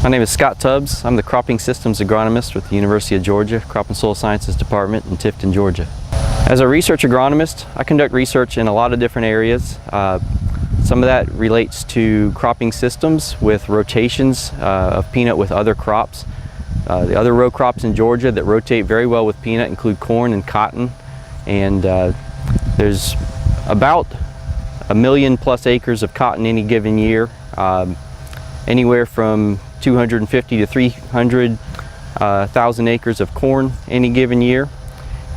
My name is Scott Tubbs. I'm the Cropping Systems Agronomist with the University of Georgia, Crop and Soil Sciences Department in Tifton, Georgia. As a research agronomist, I conduct research in a lot of different areas. Some of that relates to cropping systems with rotations of peanut with other crops. The other row crops in Georgia that rotate very well with peanut include corn and cotton, and there's about 1 million plus acres of cotton any given year, anywhere from 250 to 300,000 acres of corn any given year,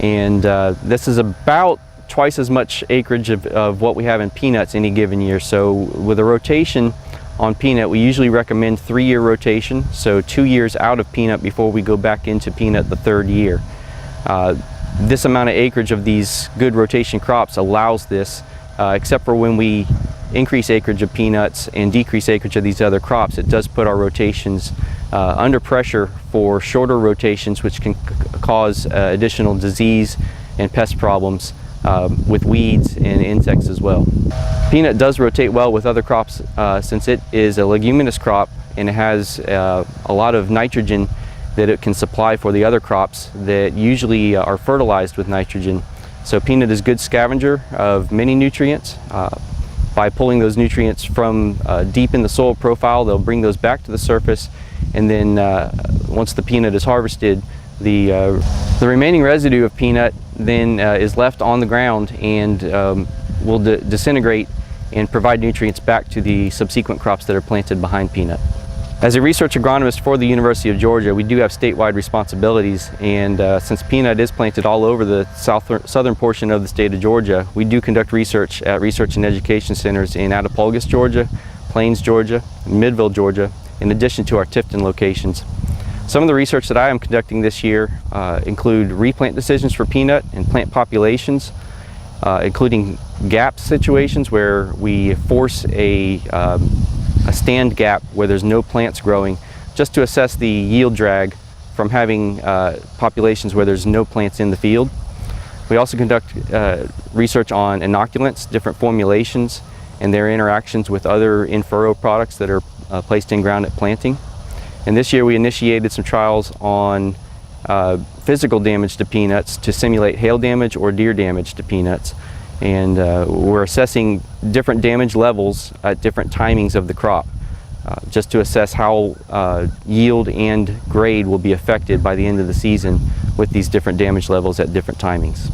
and this is about twice as much acreage of what we have in peanuts any given year. So with a rotation on peanut, we usually recommend 3-year rotation, so 2 years out of peanut before we go back into peanut the 3rd year. This amount of acreage of these good rotation crops allows this, except for when we increase acreage of peanuts and decrease acreage of these other crops. It does put our rotations under pressure for shorter rotations, which can cause additional disease and pest problems with weeds and insects as well. Peanut does rotate well with other crops since it is a leguminous crop and it has a lot of nitrogen that it can supply for the other crops that usually are fertilized with nitrogen. So peanut is a good scavenger of many nutrients. By pulling those nutrients from deep in the soil profile, they'll bring those back to the surface, and then once the peanut is harvested, the remaining residue of peanut then is left on the ground and will disintegrate and provide nutrients back to the subsequent crops that are planted behind peanut. As a research agronomist for the University of Georgia, we do have statewide responsibilities, and since peanut is planted all over the southern portion of the state of Georgia, we do conduct research at research and education centers in Attapulgis, Georgia, Plains, Georgia, and Midville, Georgia, in addition to our Tifton locations. Some of the research that I am conducting this year include replant decisions for peanut and plant populations, including gap situations where we force a stand gap where there's no plants growing, just to assess the yield drag from having populations where there's no plants in the field. We also conduct research on inoculants, different formulations, and their interactions with other in-furrow products that are placed in ground at planting. And this year we initiated some trials on physical damage to peanuts to simulate hail damage or deer damage to peanuts. And we're assessing different damage levels at different timings of the crop, just to assess how yield and grade will be affected by the end of the season with these different damage levels at different timings.